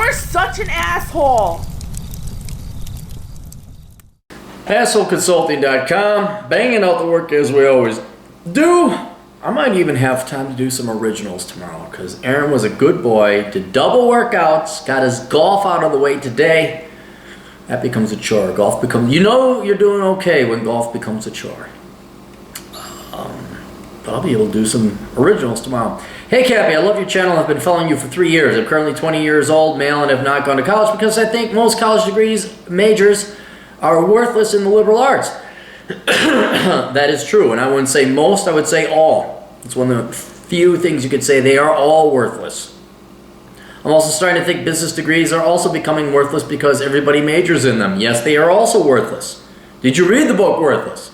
You're such an asshole. AssholeConsulting.com, banging out the work as we always do. I might even have time to do some originals tomorrow because Aaron was a good boy, did double workouts, got his golf out of the way today. That becomes a chore. Golf becomes, you know you're doing okay when golf becomes a chore. But I'll be able to do some originals tomorrow. Hey Cappy, I love your channel. I've been following you for 3 years. I'm currently 20 years old, male, and have not gone to college because I think most college degrees, majors, are worthless in the liberal arts. That is true, and I wouldn't say most, I would say all. It's one of the few things you could say. They are all worthless. I'm also starting to think business degrees are also becoming worthless because everybody majors in them. Yes, they are also worthless. Did you read the book Worthless?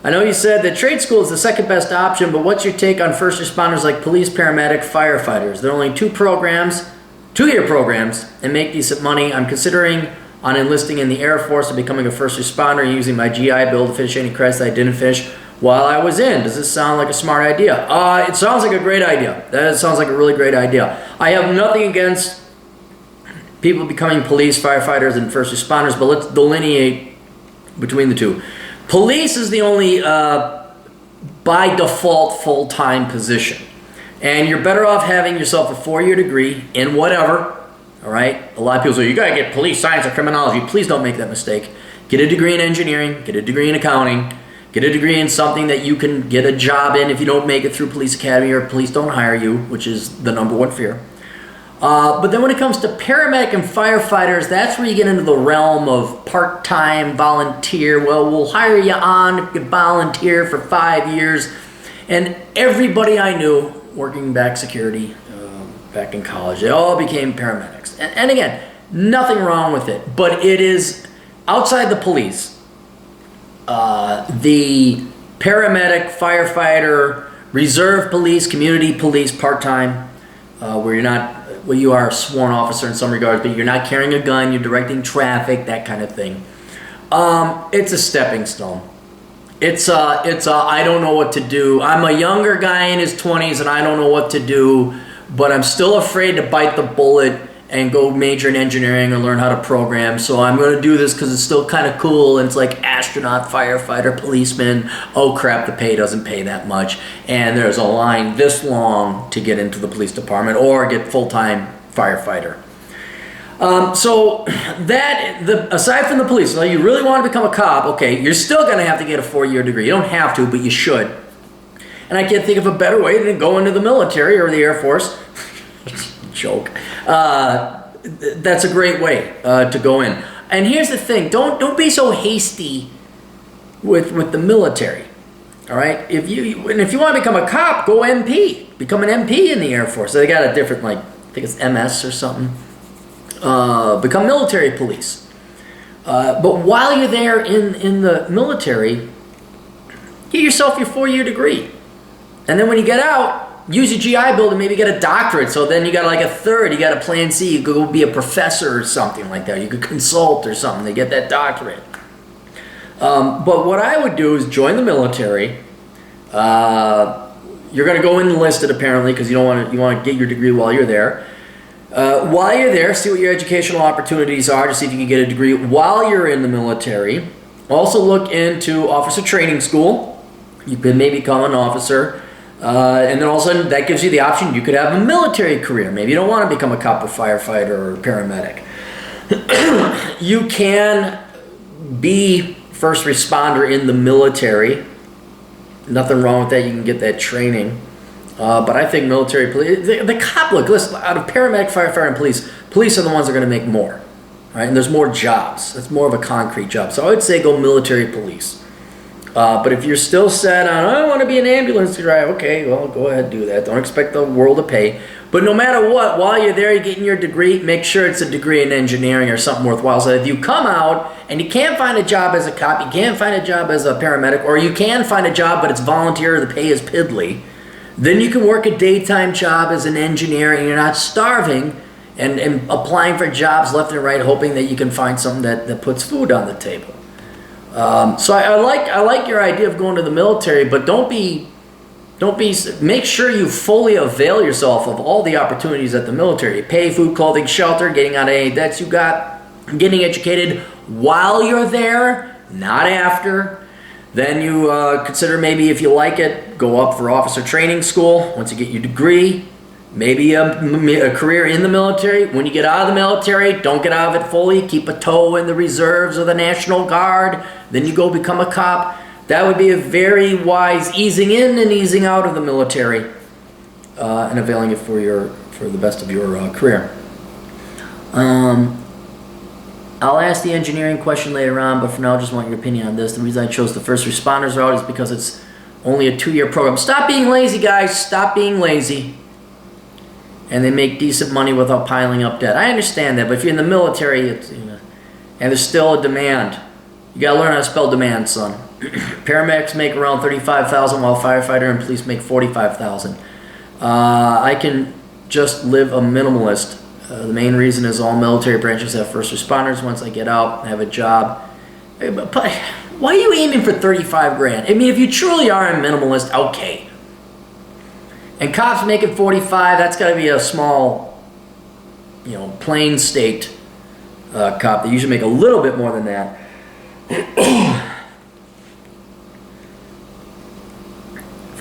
I know you said that trade school is the second best option, but what's your take on first responders like police, paramedic, firefighters? There are only 2 programs, 2-year programs, and make decent money. I'm considering on enlisting in the Air Force and becoming a first responder and using my GI Bill to finish any credits that I didn't finish while I was in. Does this sound like a smart idea? It sounds like a great idea. That sounds like a really great idea. I have nothing against people becoming police, firefighters, and first responders, but let's delineate between the two. Police is the only, by default, full-time position. And you're better off having yourself a 4-year degree in whatever, all right? A lot of people say, you gotta get police science or criminology. Please don't make that mistake. Get a degree in engineering, get a degree in accounting, get a degree in something that you can get a job in if you don't make it through police academy or police don't hire you, which is the #1 fear. But then when it comes to paramedic and firefighters, that's where you get into the realm of part-time volunteer. Well, we'll hire you on if you volunteer for 5 years. And everybody I knew working back security back in college, they all became paramedics. And again, nothing wrong with it, but it is outside the police. The paramedic, firefighter, reserve police, community police, part-time, where you're not, well, you are a sworn officer in some regards, but you're not carrying a gun, you're directing traffic, that kind of thing. It's a stepping stone. It's I don't know what to do. I'm a younger guy in his 20s and I don't know what to do, but I'm still afraid to bite the bullet and go major in engineering or learn how to program. So I'm going to do this because it's still kind of cool. And it's like astronaut, firefighter, policeman. Oh crap, the pay doesn't pay that much. And there's a line this long to get into the police department or get full-time firefighter. So aside from the police, so you really want to become a cop, okay, you're still going to have to get a 4-year degree. You don't have to, but you should. And I can't think of a better way than go into the military or the Air Force. Joke. That's a great way to go in. And here's the thing: don't be so hasty with the military. All right. If you want to become a cop, go MP. Become an MP in the Air Force. They got a different, like, I think it's MS or something. Become military police. But while you're there in the military, get yourself your 4-year degree, and then when you get out, use your GI Bill to maybe get a doctorate. So then you got like a third, you got a plan C, you could go be a professor or something like that. You could consult or something to get that doctorate. But what I would do is join the military. You're going to go enlisted apparently because you want to get your degree while you're there. While you're there, see what your educational opportunities are to see if you can get a degree while you're in the military. Also look into officer training school. You could maybe become an officer. And then all of a sudden, that gives you the option. You could have a military career. Maybe you don't want to become a cop or firefighter or paramedic. You can be first responder in the military. Nothing wrong with that. You can get that training. But I think military police, the cop, look, listen, out of paramedic, firefighter, and police are the ones that are going to make more. Right? And there's more jobs. It's more of a concrete job. So I would say go military police. But if you're still set on, I want to be an ambulance driver, okay, well, go ahead and do that. Don't expect the world to pay. But no matter what, while you're there, you're getting your degree, make sure it's a degree in engineering or something worthwhile. So if you come out and you can't find a job as a cop, you can't find a job as a paramedic, or you can find a job but it's volunteer, the pay is piddly, then you can work a daytime job as an engineer and you're not starving and applying for jobs left and right, hoping that you can find something that puts food on the table. So I like your idea of going to the military, but don't be Make sure you fully avail yourself of all the opportunities at the military. Pay, food, clothing, shelter, getting out of any debts you got, getting educated while you're there, not after. Then you consider maybe if you like it, go up for officer training school. Once you get your degree, maybe a career in the military. When you get out of the military, don't get out of it fully. Keep a toe in the reserves or the National Guard. Then you go become a cop. That would be a very wise easing in and easing out of the military and availing it for the best of your career. I'll ask the engineering question later on, but for now I just want your opinion on this. The reason I chose the first responders route is because it's only a 2-year program. Stop being lazy, guys. Stop being lazy. And they make decent money without piling up debt. I understand that, but if you're in the military, and there's still a demand. You gotta learn how to spell demand, son. Paramedics make around $35,000, while firefighter and police make $45,000. I can just live a minimalist. The main reason is all military branches have first responders. Once I get out, I have a job. But why are you aiming for 35 grand? I mean, if you truly are a minimalist, okay. And cops making 45, that's got to be a small, plain state cop. They usually make a little bit more than that. If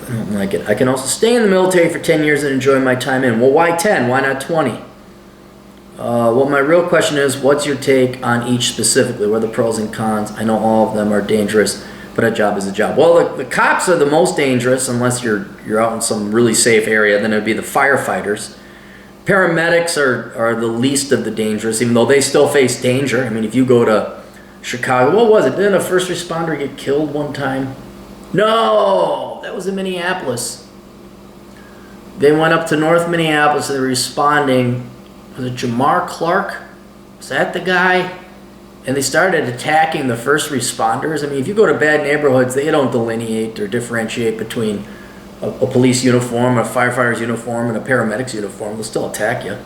I don't like it. I can also stay in the military for 10 years and enjoy my time in. Well, why 10? Why not 20? Well, my real question is, what's your take on each specifically? What are the pros and cons? I know all of them are dangerous, but a job is a job. Well, the cops are the most dangerous unless you're out in some really safe area. Then it would be the firefighters. Paramedics are the least of the dangerous, even though they still face danger. I mean, if you go to Chicago, what was it? Didn't a first responder get killed one time? No, that was in Minneapolis. They went up to North Minneapolis and they were responding. Was it Jamar Clark? Was that the guy? And they started attacking the first responders. I mean, if you go to bad neighborhoods, they don't delineate or differentiate between a police uniform, a firefighter's uniform, and a paramedic's uniform. They'll still attack you.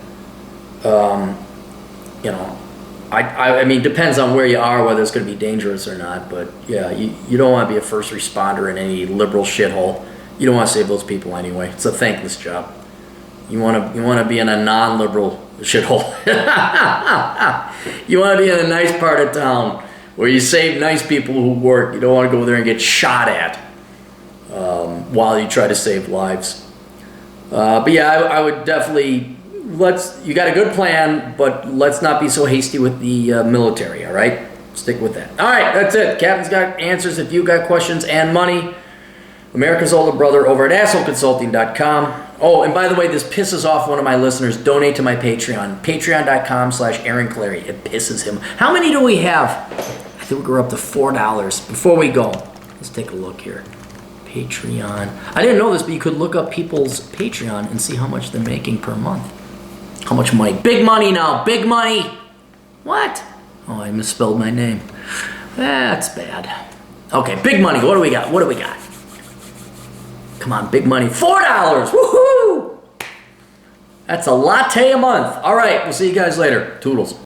I mean, depends on where you are, whether it's going to be dangerous or not. But yeah, you don't want to be a first responder in any liberal shithole. You don't want to save those people anyway. It's a thankless job. You want to be in a non-liberal shithole. You want to be in a nice part of town where you save nice people who work. You don't want to go there and get shot at while you try to save lives. But yeah, I would definitely you got a good plan, but let's not be so hasty with the military. All right, stick with that. All right, that's it. Captain's got answers if you got questions and money. America's older brother over at assholeconsulting.com. Oh, and by the way, this pisses off one of my listeners. Donate to my Patreon. Patreon.com/Aaron Clary. It pisses him. How many do we have? I think we're up to $4. Before we go, let's take a look here. Patreon. I didn't know this, but you could look up people's Patreon and see how much they're making per month. How much money? Big money now. Big money. What? Oh, I misspelled my name. That's bad. Okay, big money. What do we got? What do we got? Come on, big money. $4. Woohoo! That's a latte a month. All right, we'll see you guys later. Toodles.